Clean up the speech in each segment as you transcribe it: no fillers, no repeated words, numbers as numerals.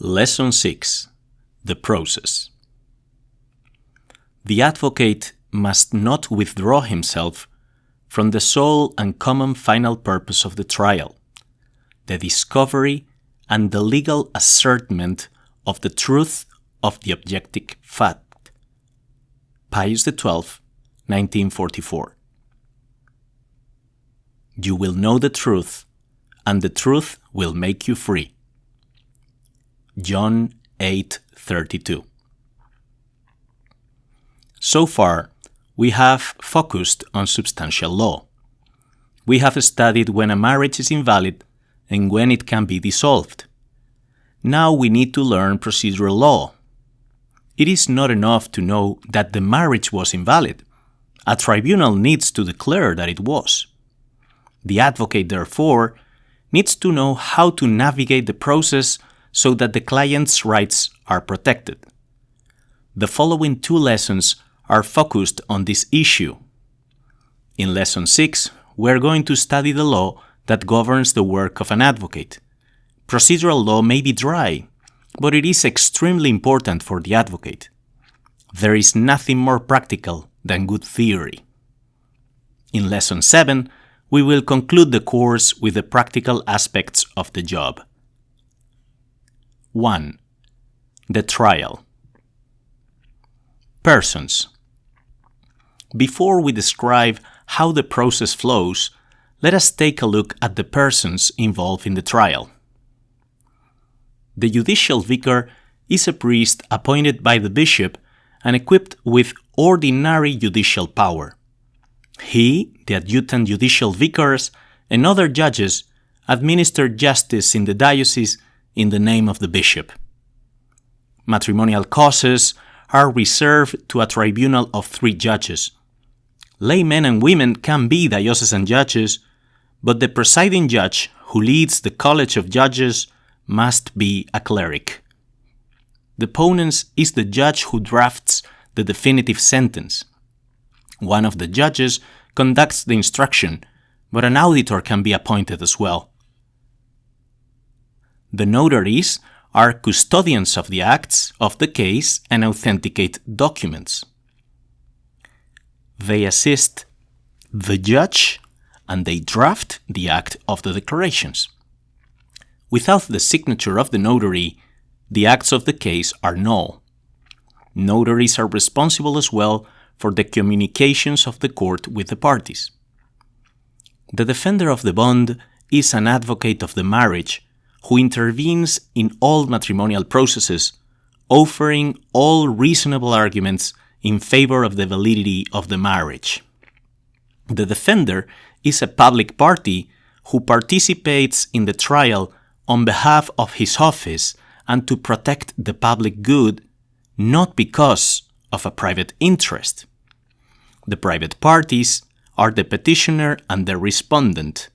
Lesson 6. The Process. The advocate must not withdraw himself from the sole and common final purpose of the trial, the discovery and the legal assertment of the truth of the objective fact. Pius XII, 1944. You will know the truth, and the truth will make you free. John 8:32. So far, we have focused on substantial law. We have studied when a marriage is invalid and when it can be dissolved. Now we need to learn procedural law. It is not enough to know that the marriage was invalid. A tribunal needs to declare that it was. The advocate, therefore, needs to know how to navigate the process so that the client's rights are protected. The following 2 lessons are focused on this issue. In Lesson 6, we are going to study the law that governs the work of an advocate. Procedural law may be dry, but it is extremely important for the advocate. There is nothing more practical than good theory. In Lesson 7, we will conclude the course with the practical aspects of the job. 1. The trial. Persons. Before we describe how the process flows, let us take a look at the persons involved in the trial. The judicial vicar is a priest appointed by the bishop and equipped with ordinary judicial power. He, the adjutant judicial vicars, and other judges administer justice in the diocese in the name of the bishop. Matrimonial causes are reserved to a tribunal of 3 judges. Laymen and women can be diocesan judges, but the presiding judge who leads the College of Judges must be a cleric. The ponens is the judge who drafts the definitive sentence. One of the judges conducts the instruction, but an auditor can be appointed as well. The notaries are custodians of the acts of the case and authenticate documents. They assist the judge and they draft the act of the declarations. Without the signature of the notary, the acts of the case are null. Notaries are responsible as well for the communications of the court with the parties. The defender of the bond is an advocate of the marriage who intervenes in all matrimonial processes, offering all reasonable arguments in favor of the validity of the marriage. The defender is a public party who participates in the trial on behalf of his office and to protect the public good, not because of a private interest. The private parties are the petitioner and the respondent.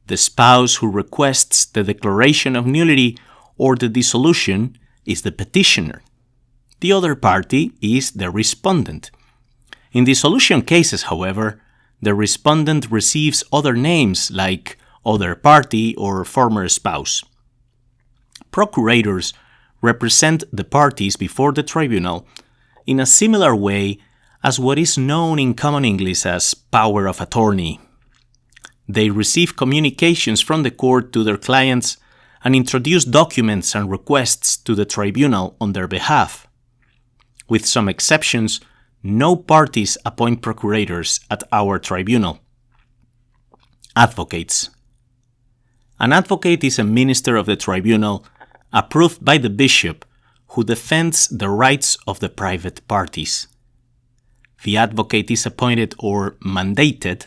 The spouse who requests the declaration of nullity or the dissolution is the petitioner. The other party is the respondent. In dissolution cases, however, the respondent receives other names like other party or former spouse. Procurators represent the parties before the tribunal in a similar way as what is known in common English as power of attorney. They receive communications from the court to their clients and introduce documents and requests to the tribunal on their behalf. With some exceptions, no parties appoint procurators at our tribunal. Advocates. An advocate is a minister of the tribunal approved by the bishop who defends the rights of the private parties. The advocate is appointed or mandated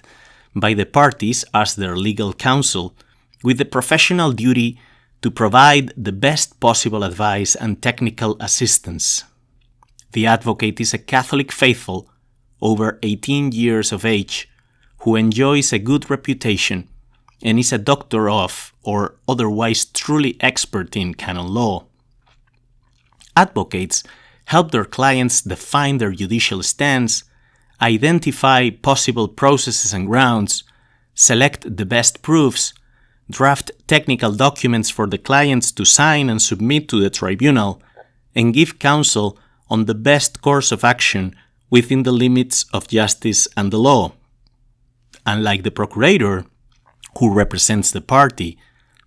by the parties as their legal counsel, with the professional duty to provide the best possible advice and technical assistance. The advocate is a Catholic faithful over 18 years of age who enjoys a good reputation and is a doctor of or otherwise truly expert in canon law. Advocates help their clients define their judicial stance, identify possible processes and grounds, select the best proofs, draft technical documents for the clients to sign and submit to the tribunal, and give counsel on the best course of action within the limits of justice and the law. Unlike the procurator, who represents the party,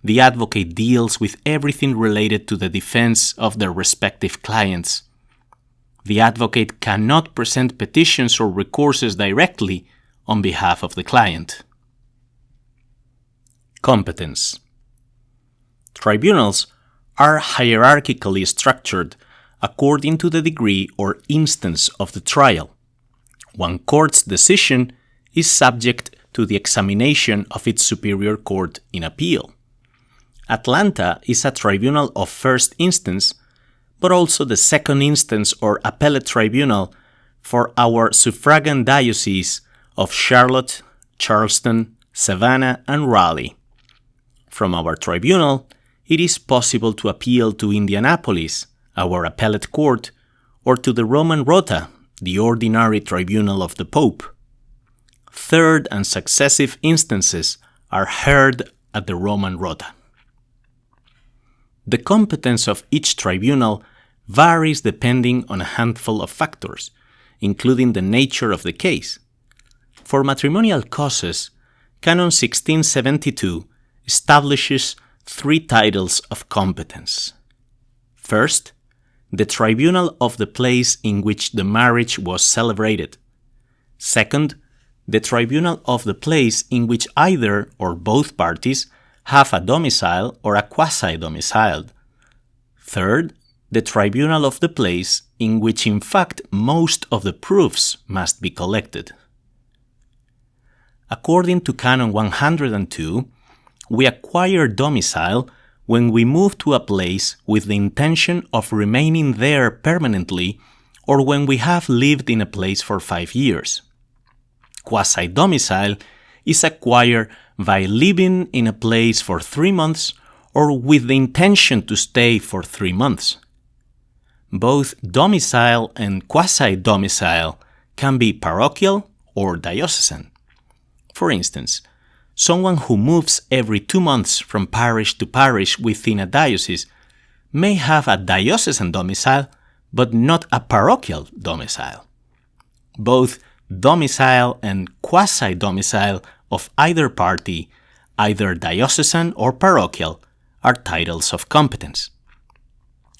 the advocate deals with everything related to the defense of their respective clients. The advocate cannot present petitions or recourses directly on behalf of the client. Competence. Tribunals are hierarchically structured according to the degree or instance of the trial. One court's decision is subject to the examination of its superior court in appeal. Atlanta is a tribunal of first instance, but also the second instance or appellate tribunal for our suffragan diocese of Charlotte, Charleston, Savannah, and Raleigh. From our tribunal, it is possible to appeal to Indianapolis, our appellate court, or to the Roman Rota, the ordinary tribunal of the Pope. Third and successive instances are heard at the Roman Rota. The competence of each tribunal varies depending on a handful of factors, including the nature of the case. For matrimonial causes, Canon 1672 establishes 3 titles of competence. First, the tribunal of the place in which the marriage was celebrated. Second, the tribunal of the place in which either or both parties have a domicile or a quasi-domiciled. Third, the tribunal of the place in which in fact most of the proofs must be collected. According to Canon 102, we acquire domicile when we move to a place with the intention of remaining there permanently or when we have lived in a place for 5 years. Quasi-domicile is acquired by living in a place for 3 months or with the intention to stay for 3 months. Both domicile and quasi-domicile can be parochial or diocesan. For instance, someone who moves every 2 months from parish to parish within a diocese may have a diocesan domicile, but not a parochial domicile. Both domicile and quasi-domicile of either party, either diocesan or parochial, are titles of competence.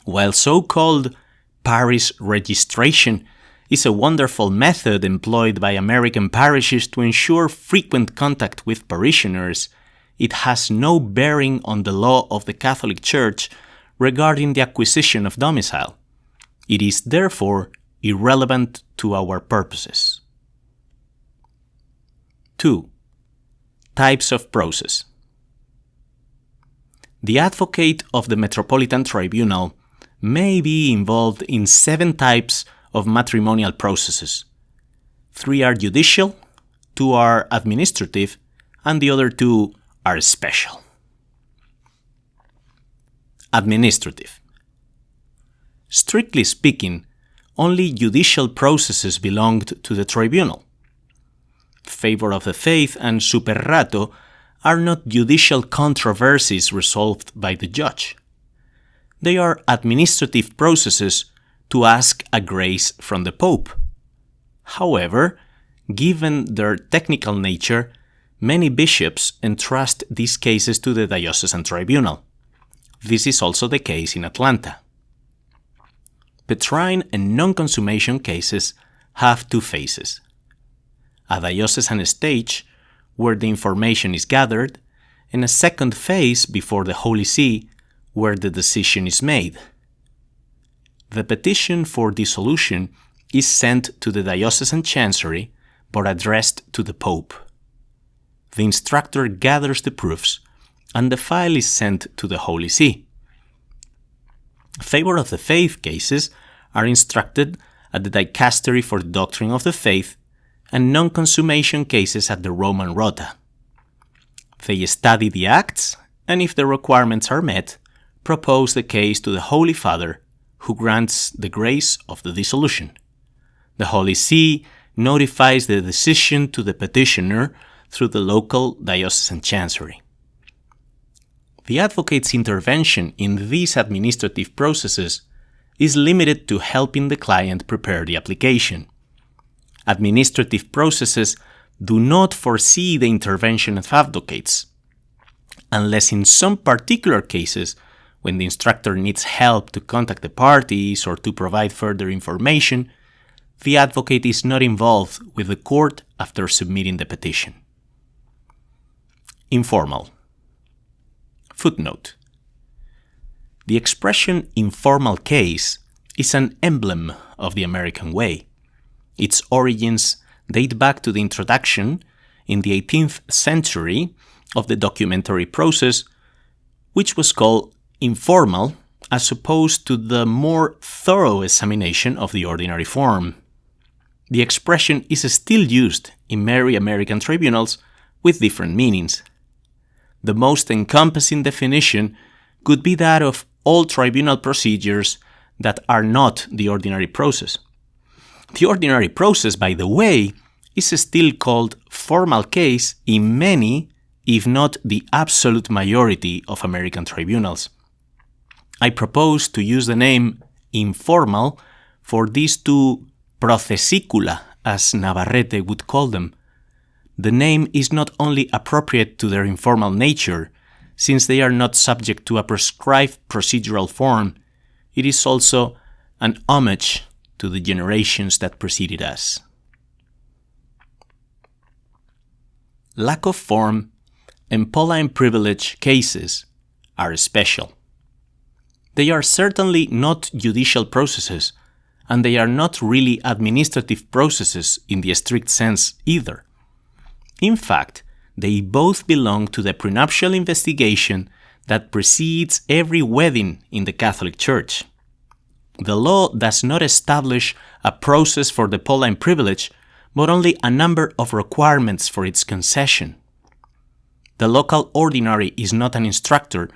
While so-called parish registration is a wonderful method employed by American parishes to ensure frequent contact with parishioners, it has no bearing on the law of the Catholic Church regarding the acquisition of domicile. It is therefore irrelevant to our purposes. 2. Types of process. The advocate of the Metropolitan Tribunal may be involved in 7 types of matrimonial processes. 3 are judicial, 2 are administrative, and the other 2 are special. Administrative. Strictly speaking, only judicial processes belonged to the tribunal. Favor of the faith and super rato are not judicial controversies resolved by the judge. They are administrative processes to ask a grace from the Pope. However, given their technical nature, many bishops entrust these cases to the diocesan tribunal. This is also the case in Atlanta. Petrine and non-consummation cases have 2 phases. A diocesan stage, where the information is gathered, and a second phase before the Holy See, where the decision is made. The petition for dissolution is sent to the diocesan chancery, but addressed to the Pope. The instructor gathers the proofs, and the file is sent to the Holy See. Favor of the faith cases are instructed at the Dicastery for the Doctrine of the Faith, and non-consummation cases at the Roman Rota. They study the acts, and if the requirements are met, propose the case to the Holy Father, who grants the grace of the dissolution. The Holy See notifies the decision to the petitioner through the local diocesan chancery. the advocate's intervention in these administrative processes is limited to helping the client prepare the application. Administrative processes do not foresee the intervention of advocates, unless in some particular cases, when the instructor needs help to contact the parties or to provide further information, the advocate is not involved with the court after submitting the petition. Informal. Footnote. The expression informal case is an emblem of the American way. Its origins date back to the introduction in the 18th century of the documentary process, which was called informal as opposed to the more thorough examination of the ordinary form. The expression is still used in many American tribunals with different meanings. The most encompassing definition could be that of all tribunal procedures that are not the ordinary process. The ordinary process, by the way, is still called formal case in many, if not the absolute majority of American tribunals. I propose to use the name informal for these two procesicula, as Navarrete would call them. The name is not only appropriate to their informal nature, since they are not subject to a prescribed procedural form, it is also an homage to the generations that preceded us. Lack of form and Pauline privilege cases are special. They are certainly not judicial processes, and they are not really administrative processes in the strict sense either. In fact, they both belong to the prenuptial investigation that precedes every wedding in the Catholic Church. The law does not establish a process for the Pauline privilege, but only a number of requirements for its concession. The local ordinary is not an instructor,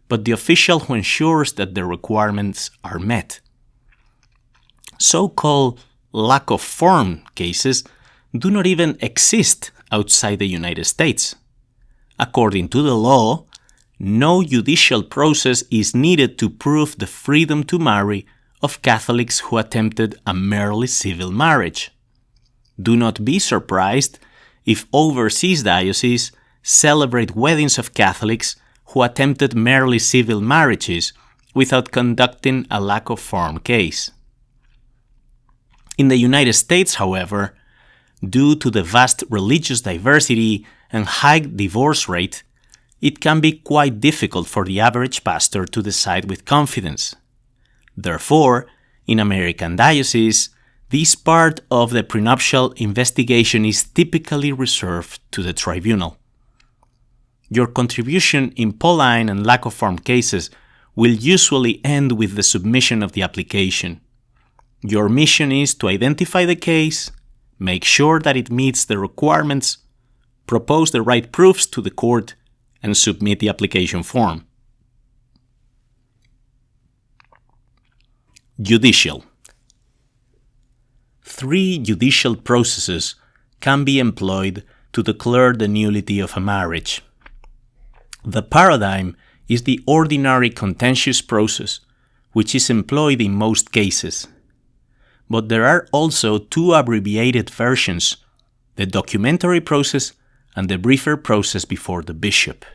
but the official who ensures that the requirements are met. So-called lack of form cases do not even exist outside the United States. According to the law, no judicial process is needed to prove the freedom to marry of Catholics who attempted a merely civil marriage. Do not be surprised if overseas dioceses celebrate weddings of Catholics who attempted merely civil marriages without conducting a lack of form case. In the United States, however, due to the vast religious diversity and high divorce rate, it can be quite difficult for the average pastor to decide with confidence. Therefore, in American dioceses, this part of the prenuptial investigation is typically reserved to the tribunal. Your contribution in Pauline and lack of form cases will usually end with the submission of the application. Your mission is to identify the case, make sure that it meets the requirements, propose the right proofs to the court, and submit the application form. Judicial. 3 judicial processes can be employed to declare the nullity of a marriage. The paradigm is the ordinary contentious process, which is employed in most cases. But there are also 2 abbreviated versions, the documentary process and the briefer process before the bishop.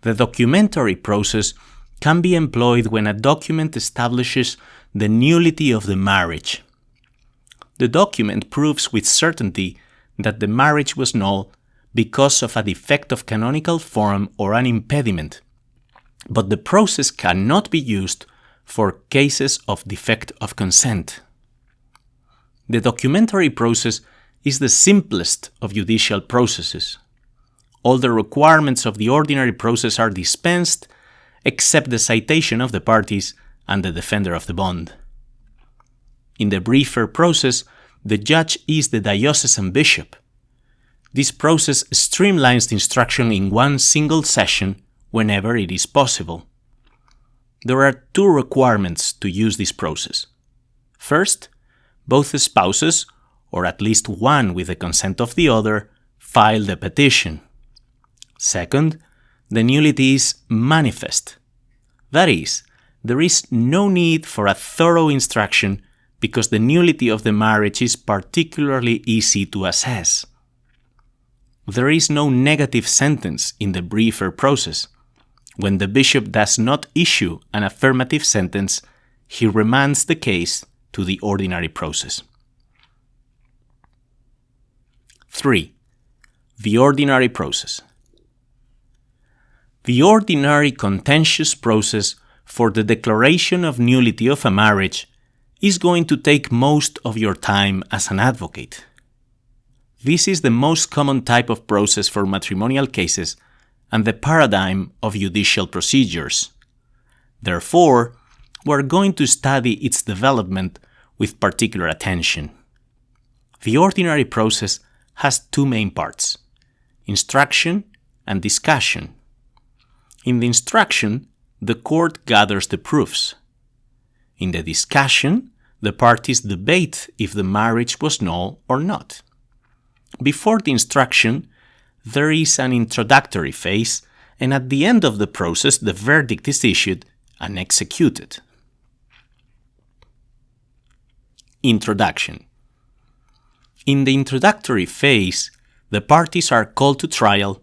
The documentary process can be employed when a document establishes the nullity of the marriage. The document proves with certainty that the marriage was null because of a defect of canonical form or an impediment, but the process cannot be used for cases of defect of consent. The documentary process is the simplest of judicial processes. All the requirements of the ordinary process are dispensed, except the citation of the parties and the defender of the bond. In the briefer process, the judge is the diocesan bishop. This process streamlines the instruction in one single session whenever it is possible. There are 2 requirements to use this process. First, both spouses, or at least one with the consent of the other, file the petition. Second, the nullity is manifest. That is, there is no need for a thorough instruction because the nullity of the marriage is particularly easy to assess. There is no negative sentence in the briefer process. When the bishop does not issue an affirmative sentence, he remands the case to the ordinary process. 3. The ordinary process. The ordinary contentious process for the declaration of nullity of a marriage is going to take most of your time as an advocate. This is the most common type of process for matrimonial cases and the paradigm of judicial procedures. Therefore, we're going to study its development with particular attention. The ordinary process has two main parts: instruction and discussion. In the instruction, the court gathers the proofs. In the discussion, the parties debate if the marriage was null or not. Before the instruction, there is an introductory phase, and at the end of the process, the verdict is issued and executed. Introduction. In the introductory phase, the parties are called to trial,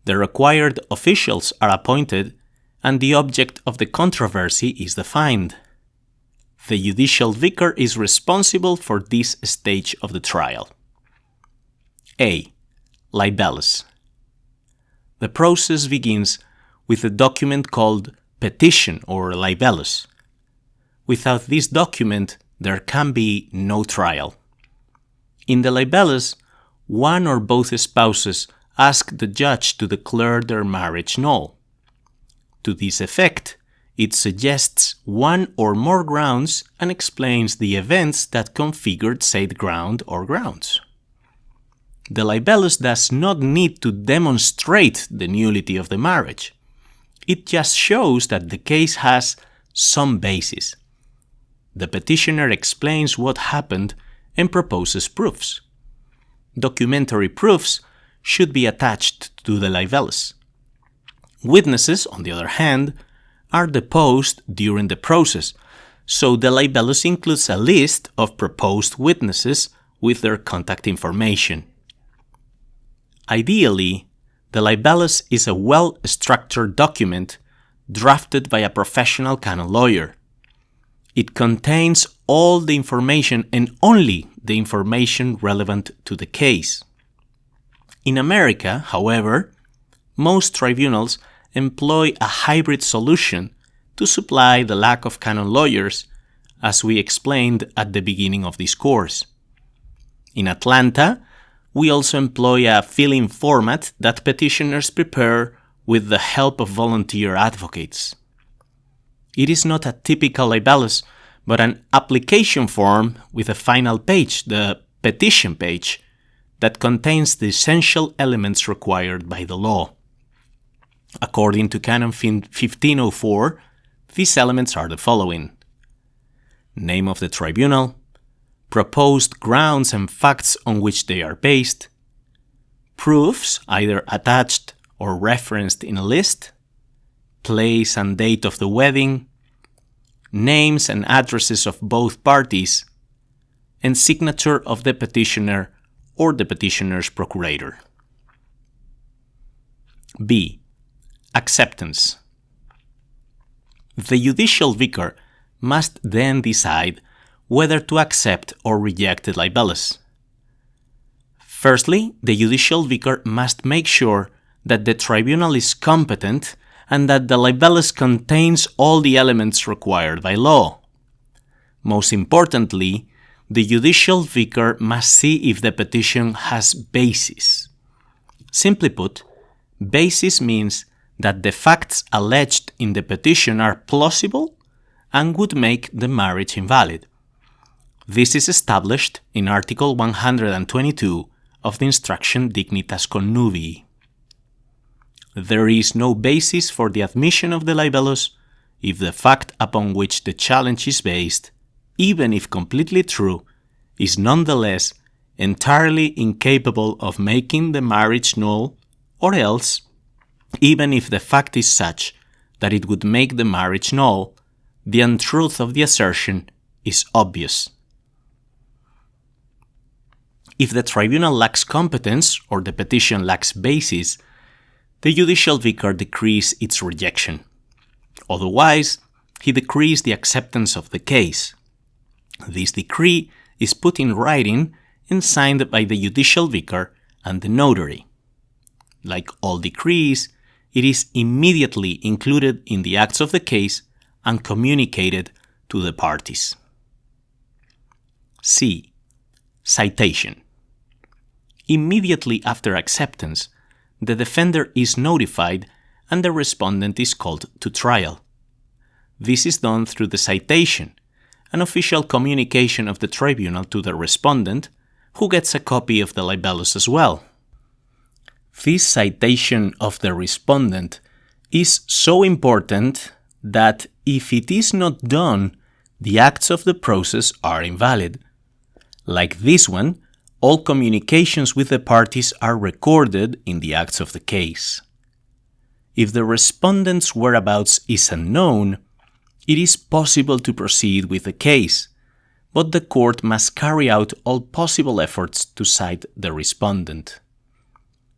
the required officials are appointed, and the object of the controversy is defined. The judicial vicar is responsible for this stage of the trial. A. Libellus. The process begins with a document called petition or libellus. Without this document, there can be no trial. In the libellus, one or both spouses ask the judge to declare their marriage null. To this effect, it suggests one or more grounds and explains the events that configured said ground or grounds. The libellus does not need to demonstrate the nullity of the marriage. It just shows that the case has some basis. The petitioner explains what happened and proposes proofs. Documentary proofs should be attached to the libellus. Witnesses, on the other hand, are deposed during the process, so the libellus includes a list of proposed witnesses with their contact information. Ideally, the libellus is a well-structured document drafted by a professional canon lawyer. It contains all the information and only the information relevant to the case. In America, however, most tribunals employ a hybrid solution to supply the lack of canon lawyers, as we explained at the beginning of this course. In Atlanta, we also employ a fill-in format that petitioners prepare with the help of volunteer advocates. It is not a typical libellus, but an application form with a final page, the petition page, that contains the essential elements required by the law. According to Canon 1504, these elements are the following: name of the tribunal, proposed grounds and facts on which they are based, proofs either attached or referenced in a list, place and date of the wedding, names and addresses of both parties, and signature of the petitioner or the petitioner's procurator. B. Acceptance. The judicial vicar must then decide whether to accept or reject the libellus. Firstly, the judicial vicar must make sure that the tribunal is competent and that the libellus contains all the elements required by law. Most importantly, the judicial vicar must see if the petition has basis. Simply put, basis means that the facts alleged in the petition are plausible and would make the marriage invalid. This is established in Article 122 of the instruction Dignitas Connubii. There is no basis for the admission of the libellus if the fact upon which the challenge is based, even if completely true, is nonetheless entirely incapable of making the marriage null, or else Even if the fact is such that it would make the marriage null, the untruth of the assertion is obvious. If the tribunal lacks competence or the petition lacks basis, the judicial vicar decrees its rejection. Otherwise, he decrees the acceptance of the case. This decree is put in writing and signed by the judicial vicar and the notary. Like all decrees, it is immediately included in the acts of the case and communicated to the parties. C. Citation. Immediately after acceptance, the defender is notified and the respondent is called to trial. This is done through the citation, an official communication of the tribunal to the respondent, who gets a copy of the libellus as well. This citation of the respondent is so important that if it is not done, the acts of the process are invalid. Like this one, all communications with the parties are recorded in the acts of the case. If the respondent's whereabouts is unknown, it is possible to proceed with the case, but the court must carry out all possible efforts to cite the respondent.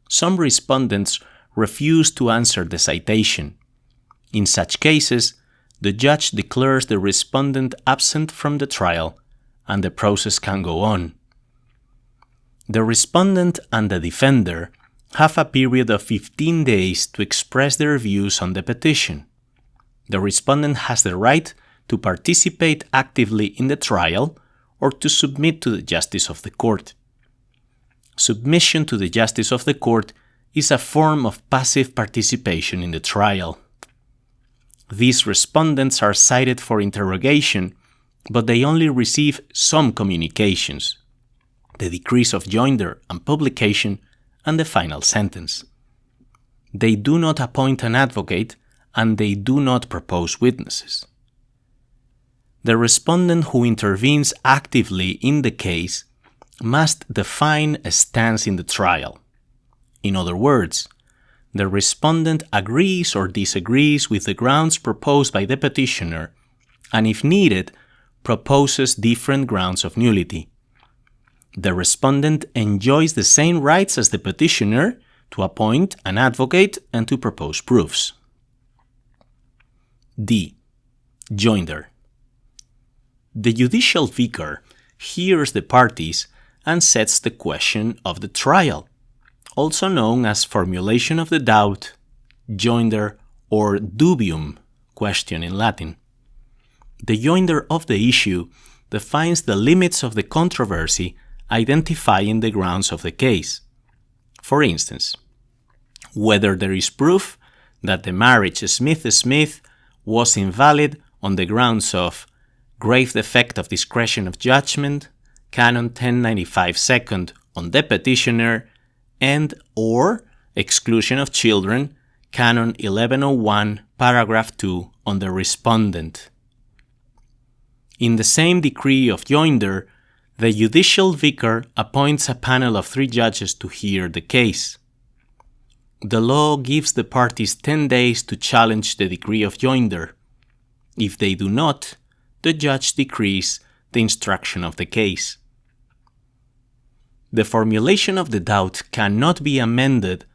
Some respondents refuse to answer the citation. In such cases, the judge declares the respondent absent from the trial, and the process can go on. The respondent and the defender have a period of 15 days to express their views on the petition. The respondent has the right to participate actively in the trial or to submit to the justice of the court. Submission to the justice of the court is a form of passive participation in the trial. These respondents are cited for interrogation, but they only receive some communications: the decrees of joinder and publication, and the final sentence. They do not appoint an advocate, and they do not propose witnesses. The respondent who intervenes actively in the case must define a stance in the trial. In other words, the respondent agrees or disagrees with the grounds proposed by the petitioner, and if needed, proposes different grounds of nullity. The respondent enjoys the same rights as the petitioner to appoint an advocate and to propose proofs. D. Joinder. The judicial vicar hears the parties and sets the question of the trial, also known as formulation of the doubt, joinder, or dubium, question in Latin. The joinder of the issue defines the limits of the controversy, identifying the grounds of the case. For instance, whether there is proof that the marriage Smith-Smith was invalid on the grounds of grave defect of discretion of judgment, Canon 1095 second on the petitioner, and or exclusion of children, Canon 1101 paragraph 2 on the respondent. In the same decree of joinder, the judicial vicar appoints a panel of 3 judges to hear the case. The law gives the parties 10 days to challenge the decree of joinder. If they do not, the judge decrees the instruction of the case. The formulation of the doubt cannot be amended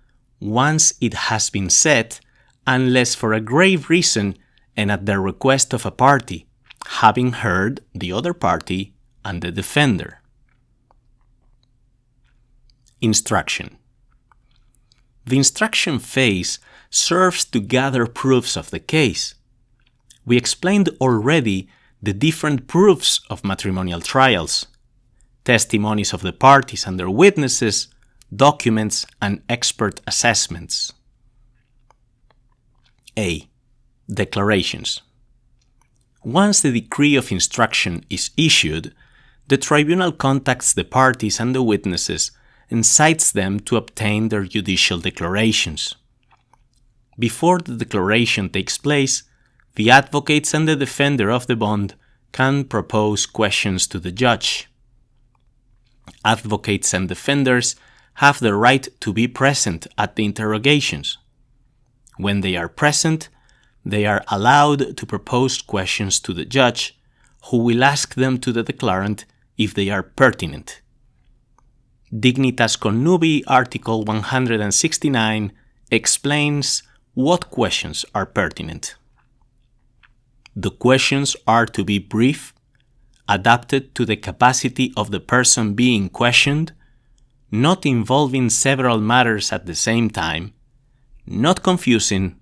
once it has been set, unless for a grave reason and at the request of a party, having heard the other party and the defender. Instruction. The instruction phase serves to gather proofs of the case. We explained already the different proofs of matrimonial trials: testimonies of the parties and their witnesses, documents, and expert assessments. A. Declarations. Once the decree of instruction is issued, the tribunal contacts the parties and the witnesses and cites them to obtain their judicial declarations. Before the declaration takes place, the advocates and the defender of the bond can propose questions to the judge. Advocates and defenders have the right to be present at the interrogations. When they are present, they are allowed to propose questions to the judge, who will ask them to the declarant if they are pertinent. Dignitas Connubii Article 169 explains what questions are pertinent. The questions are to be brief, adapted to the capacity of the person being questioned, not involving several matters at the same time, not confusing,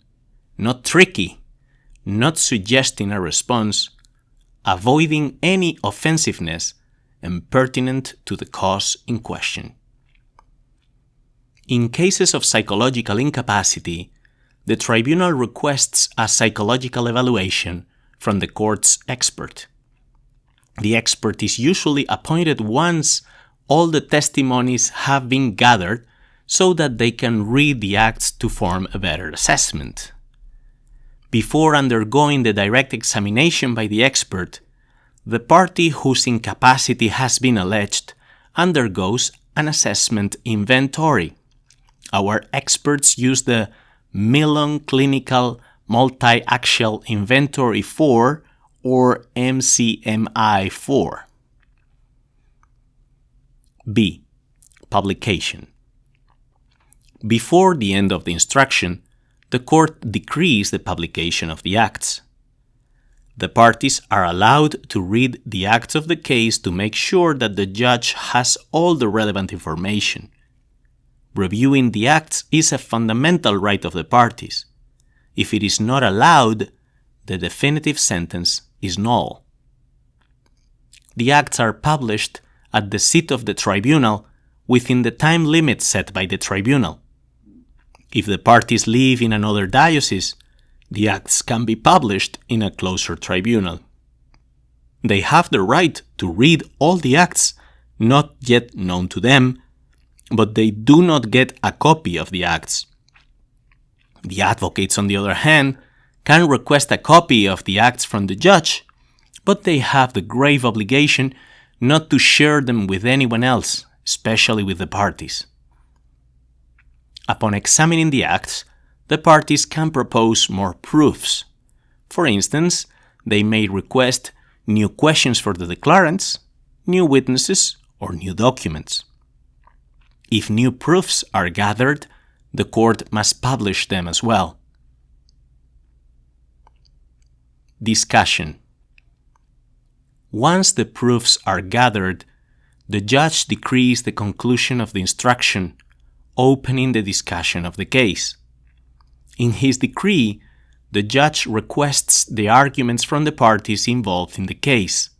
not tricky, not suggesting a response, avoiding any offensiveness, and pertinent to the cause in question. In cases of psychological incapacity, the tribunal requests a psychological evaluation from the court's expert. The expert is usually appointed once all the testimonies have been gathered so that they can read the acts to form a better assessment. Before undergoing the direct examination by the expert, the party whose incapacity has been alleged undergoes an assessment inventory. Our experts use the Millon Clinical Multi-Axial Inventory 4 or MCMI 4. B. Publication. Before the end of the instruction, the court decrees the publication of the acts. The parties are allowed to read the acts of the case to make sure that the judge has all the relevant information. Reviewing the acts is a fundamental right of the parties. If it is not allowed, the definitive sentence is null. The acts are published at the seat of the tribunal within the time limit set by the tribunal. If the parties live in another diocese, the acts can be published in a closer tribunal. They have the right to read all the acts not yet known to them, but they do not get a copy of the acts. The advocates, on the other hand, can request a copy of the acts from the judge, but they have the grave obligation not to share them with anyone else, especially with the parties. Upon examining the acts, the parties can propose more proofs. For instance, they may request new questions for the declarants, new witnesses, or new documents. If new proofs are gathered, the court must publish them as well. Discussion. Once the proofs are gathered, the judge decrees the conclusion of the instruction, opening the discussion of the case. In his decree, the judge requests the arguments from the parties involved in the case.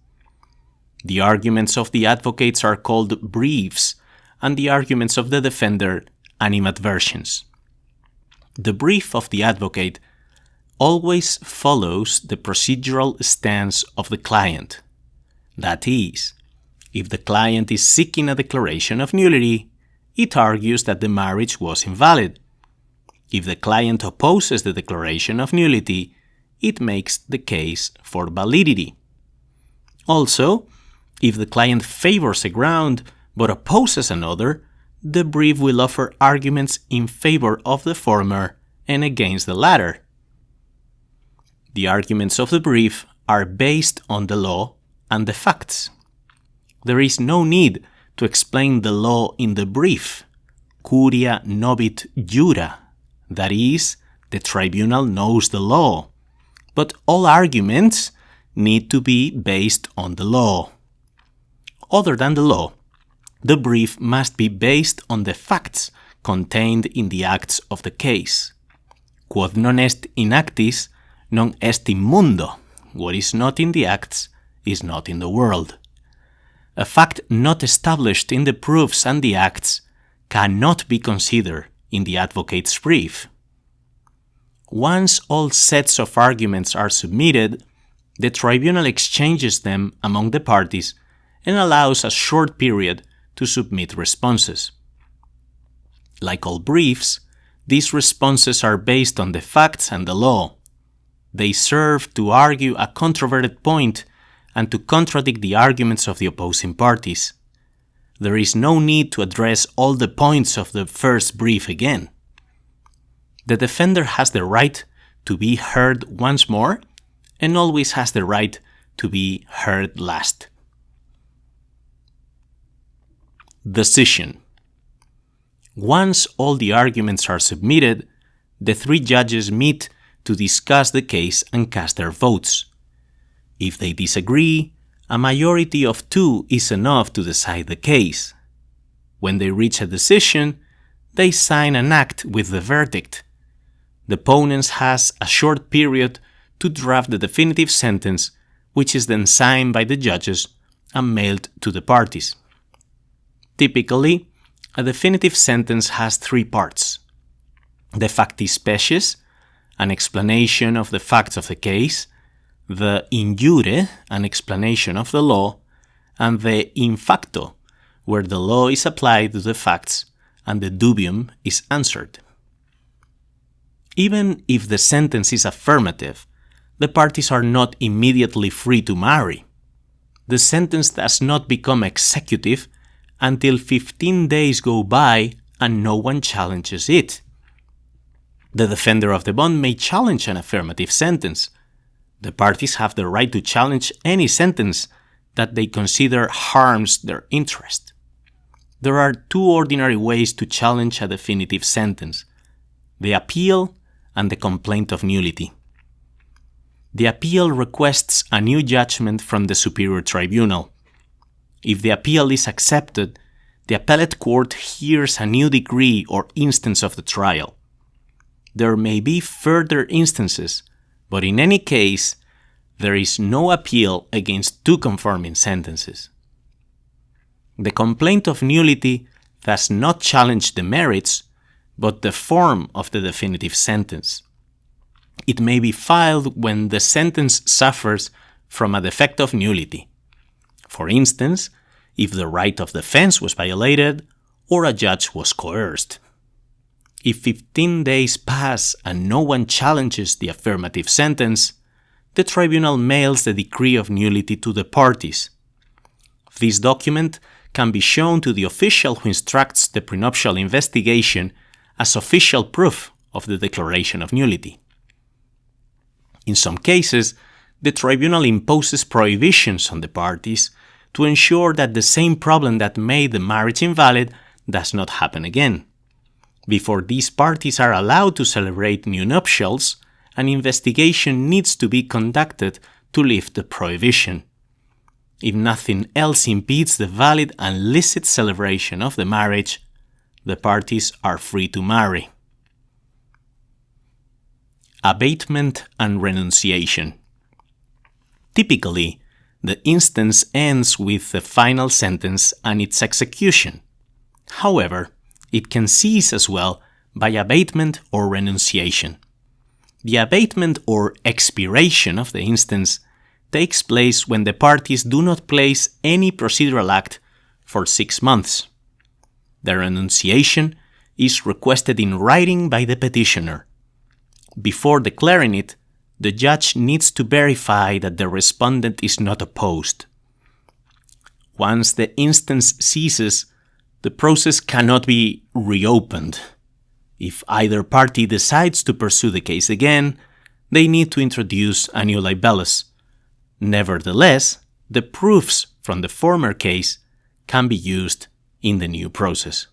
The arguments of the advocates are called briefs, and the arguments of the defender, animadversions. The brief of the advocate always follows the procedural stance of the client. That is, if the client is seeking a declaration of nullity, it argues that the marriage was invalid. If the client opposes the declaration of nullity, it makes the case for validity. Also, if the client favors a ground but opposes another, the brief will offer arguments in favor of the former and against the latter. The arguments of the brief are based on the law and the facts. There is no need to explain the law in the brief. Curia novit jura. That is, the tribunal knows the law. But all arguments need to be based on the law. Other than the law, the brief must be based on the facts contained in the acts of the case. Quod non est in actis, non est in mundo. What is not in the acts is not in the world. A fact not established in the proofs and the acts cannot be considered in the advocate's brief. Once all sets of arguments are submitted, the tribunal exchanges them among the parties and allows a short period to submit responses. Like all briefs, these responses are based on the facts and the law. They serve to argue a controverted point and to contradict the arguments of the opposing parties. There is no need to address all the points of the first brief again. the defender has the right to be heard once more and always has the right to be heard last. Decision. Once all the arguments are submitted, the three judges meet to discuss the case and cast their votes. If they disagree, a majority of 2 is enough to decide the case. When they reach a decision, they sign an act with the verdict. The opponent has a short period to draft the definitive sentence, which is then signed by the judges and mailed to the parties. Typically, a definitive sentence has 3 parts: the facti species, an explanation of the facts of the case, the in jure, an explanation of the law, and the in facto, where the law is applied to the facts and the dubium is answered. Even if the sentence is affirmative, the parties are not immediately free to marry. The sentence does not become executive until 15 days go by and no one challenges it. The defender of the bond may challenge an affirmative sentence. The parties have the right to challenge any sentence that they consider harms their interest. There are 2 ordinary ways to challenge a definitive sentence: the appeal and the complaint of nullity. The appeal requests a new judgment from the superior tribunal. If the appeal is accepted, the appellate court hears a new decree or instance of the trial. There may be further instances, but in any case, there is no appeal against 2 conforming sentences. The complaint of nullity does not challenge the merits, but the form of the definitive sentence. It may be filed when the sentence suffers from a defect of nullity. For instance, if the right of defense was violated or a judge was coerced. If 15 days pass and no one challenges the affirmative sentence, the tribunal mails the decree of nullity to the parties. This document can be shown to the official who instructs the prenuptial investigation as official proof of the declaration of nullity. In some cases, the tribunal imposes prohibitions on the parties to ensure that the same problem that made the marriage invalid does not happen again. Before these parties are allowed to celebrate new nuptials, an investigation needs to be conducted to lift the prohibition. If nothing else impedes the valid and licit celebration of the marriage, the parties are free to marry. Abatement and renunciation. Typically, the instance ends with the final sentence and its execution. However, it can cease as well by abatement or renunciation. The abatement or expiration of the instance takes place when the parties do not place any procedural act for 6 months. The renunciation is requested in writing by the petitioner. Before declaring it, the judge needs to verify that the respondent is not opposed. Once the instance ceases, the process cannot be reopened. If either party decides to pursue the case again, they need to introduce a new libellus. Nevertheless, the proofs from the former case can be used in the new process.